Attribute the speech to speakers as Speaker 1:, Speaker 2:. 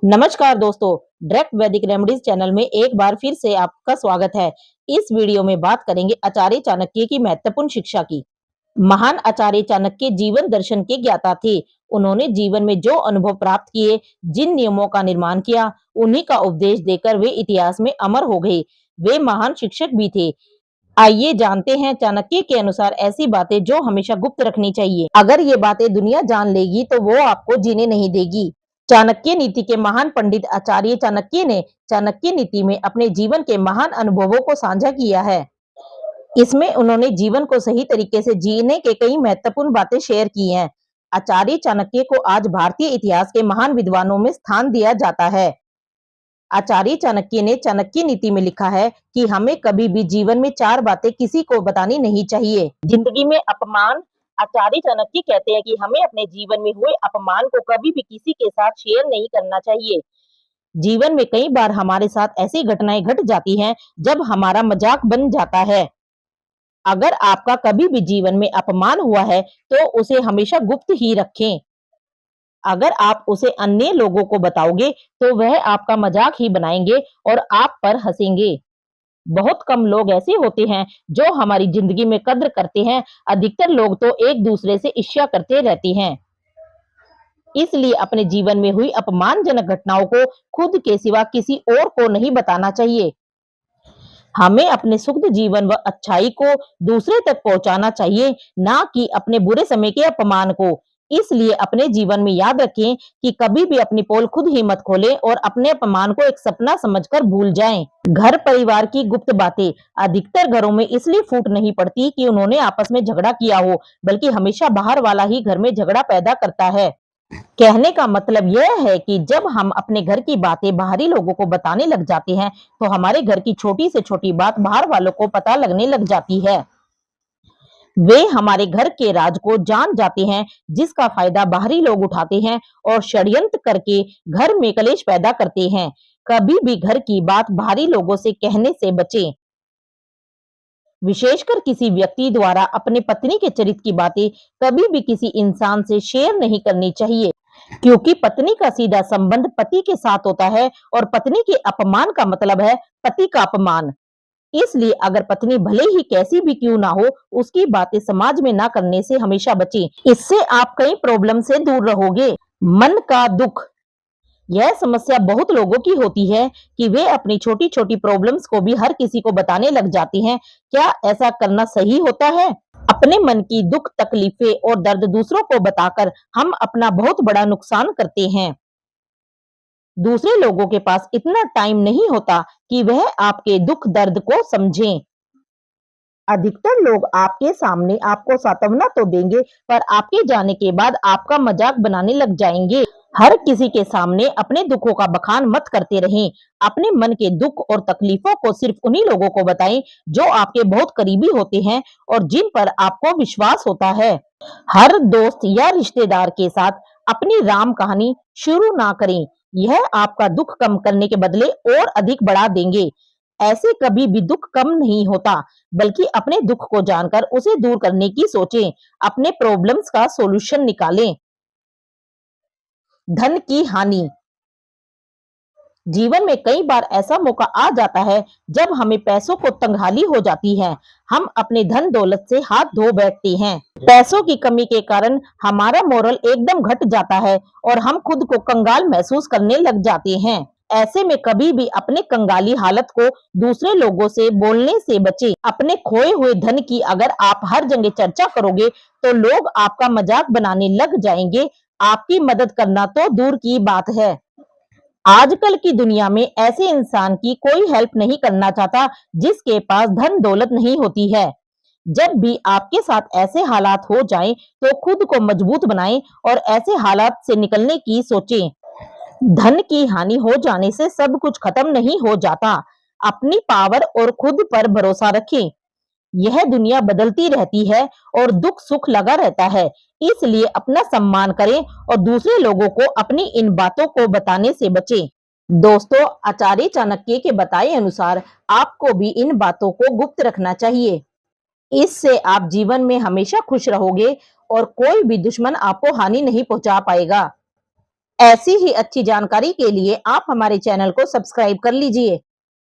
Speaker 1: नमस्कार दोस्तों, डायरेक्ट वैदिक रेमेडीज चैनल में एक बार फिर से आपका स्वागत है। इस वीडियो में बात करेंगे आचार्य चाणक्य की महत्वपूर्ण शिक्षा की। महान आचार्य चाणक्य जीवन दर्शन के ज्ञाता थे। उन्होंने जीवन में जो अनुभव प्राप्त किए, जिन नियमों का निर्माण किया, उन्हीं का उपदेश देकर वे इतिहास में अमर हो गए। वे महान शिक्षक भी थे। आइए जानते हैं चाणक्य के अनुसार ऐसी बातें जो हमेशा गुप्त रखनी चाहिए। अगर ये बातें दुनिया जान लेगी तो वो आपको जीने नहीं देगी। चाणक्य नीति के महान पंडित आचार्य चाणक्य ने चाणक्य नीति में अपने जीवन के महान अनुभवों को साझा किया है। इसमें उन्होंने जीवन को सही तरीके से जीने के कई महत्वपूर्ण बातें शेयर की हैं। आचार्य चाणक्य को आज भारतीय इतिहास के महान विद्वानों में स्थान दिया जाता है। आचार्य चाणक्य ने चाणक्य नीति में लिखा है कि हमें कभी भी जीवन में चार बातें किसी को बतानी नहीं चाहिए। जिंदगी में अपमान। आचार्य चाणक्य कहते हैं कि हमें अपने जीवन में हुए अपमान को कभी भी किसी के साथ शेयर नहीं करना चाहिए। जीवन में कई बार हमारे साथ ऐसी घटनाएं घट जाती हैं जब हमारा मजाक बन जाता है। अगर आपका कभी भी जीवन में अपमान हुआ है तो उसे हमेशा गुप्त ही रखें। अगर आप उसे अन्य लोगों को बताओगे तो वह आपका मजाक ही बनाएंगे और आप पर हंसेंगे। बहुत कम लोग ऐसे होते हैं जो हमारी जिंदगी में कद्र करते हैं। अधिकतर लोग तो एक दूसरे से ईर्ष्या करते रहते हैं। इसलिए अपने जीवन में हुई अपमानजनक घटनाओं को खुद के सिवा किसी और को नहीं बताना चाहिए। हमें अपने सुख जीवन व अच्छाई को दूसरे तक पहुंचाना चाहिए, ना कि अपने बुरे समय के अपमान को। इसलिए अपने जीवन में याद रखें कि कभी भी अपनी पोल खुद ही मत खोलें और अपने अपमान को एक सपना समझकर भूल जाएं। घर परिवार की गुप्त बातें। अधिकतर घरों में इसलिए फूट नहीं पड़ती कि उन्होंने आपस में झगड़ा किया हो, बल्कि हमेशा बाहर वाला ही घर में झगड़ा पैदा करता है। कहने का मतलब यह है कि जब हम अपने घर की बातें बाहरी लोगों को बताने लग जाते हैं तो हमारे घर की छोटी से छोटी बात बाहर वालों को पता लगने लग जाती है। वे हमारे घर के राज को जान जाते हैं, जिसका फायदा बाहरी लोग उठाते हैं और षड्यंत्र करके घर में कलेश पैदा करते हैं। कभी भी घर की बात बाहरी लोगों से कहने से बचें। विशेषकर किसी व्यक्ति द्वारा अपने पत्नी के चरित्र की बातें कभी भी किसी इंसान से शेयर नहीं करनी चाहिए, क्योंकि पत्नी का सीधा संबंध पति के साथ होता है और पत्नी के अपमान का मतलब है पति का अपमान। इसलिए अगर पत्नी भले ही कैसी भी क्यों ना हो, उसकी बातें समाज में ना करने से हमेशा बचें। इससे आप कई प्रॉब्लम से दूर रहोगे। मन का दुख। यह समस्या बहुत लोगों की होती है कि वे अपनी छोटी-छोटी प्रॉब्लम्स को भी हर किसी को बताने लग जाते हैं। क्या ऐसा करना सही होता है? अपने मन की दुख, तकलीफें और दर्द दूसरों को बताकर हम अपना बहुत बड़ा नुकसान करते हैं। दूसरे लोगों के पास इतना टाइम नहीं होता कि वह आपके दुख दर्द को समझें। अधिकतर लोग आपके सामने आपको सांत्वना तो देंगे, पर आपके जाने के बाद आपका मजाक बनाने लग जाएंगे। हर किसी के सामने अपने दुखों का बखान मत करते रहें। अपने मन के दुख और तकलीफों को सिर्फ उन्हीं लोगों को बताएं जो आपके बहुत करीबी होते हैं और जिन पर आपको विश्वास होता है। हर दोस्त या रिश्तेदार के साथ अपनी राम कहानी शुरू ना करें। यह आपका दुख कम करने के बदले और अधिक बढ़ा देंगे। ऐसे कभी भी दुख कम नहीं होता, बल्कि अपने दुख को जानकर उसे दूर करने की सोचें। अपने प्रॉब्लम्स का सॉल्यूशन निकालें। धन की हानि। जीवन में कई बार ऐसा मौका आ जाता है जब हमें पैसों को तंगहाली हो जाती है। हम अपने धन दौलत से हाथ धो बैठते हैं। पैसों की कमी के कारण हमारा मोरल एकदम घट जाता है और हम खुद को कंगाल महसूस करने लग जाते हैं। ऐसे में कभी भी अपने कंगाली हालत को दूसरे लोगों से बोलने से बचें। अपने खोए हुए धन की अगर आप हर जगह चर्चा करोगे तो लोग आपका मजाक बनाने लग जाएंगे। आपकी मदद करना तो दूर की बात है। आजकल की दुनिया में ऐसे इंसान की कोई हेल्प नहीं करना चाहता जिसके पास धन दौलत नहीं होती है। जब भी आपके साथ ऐसे हालात हो जाएं तो खुद को मजबूत बनाएं और ऐसे हालात से निकलने की सोचें। धन की हानि हो जाने से सब कुछ खत्म नहीं हो जाता। अपनी पावर और खुद पर भरोसा रखें। यह दुनिया बदलती रहती है और दुख सुख लगा रहता है। इसलिए अपना सम्मान करें और दूसरे लोगों को अपनी इन बातों को बताने से बचें। दोस्तों, आचार्य चाणक्य के बताए अनुसार आपको भी इन बातों को गुप्त रखना चाहिए। इससे आप जीवन में हमेशा खुश रहोगे और कोई भी दुश्मन आपको हानि नहीं पहुंचा पाएगा। ऐसी ही अच्छी जानकारी के लिए आप हमारे चैनल को सब्सक्राइब कर लीजिए।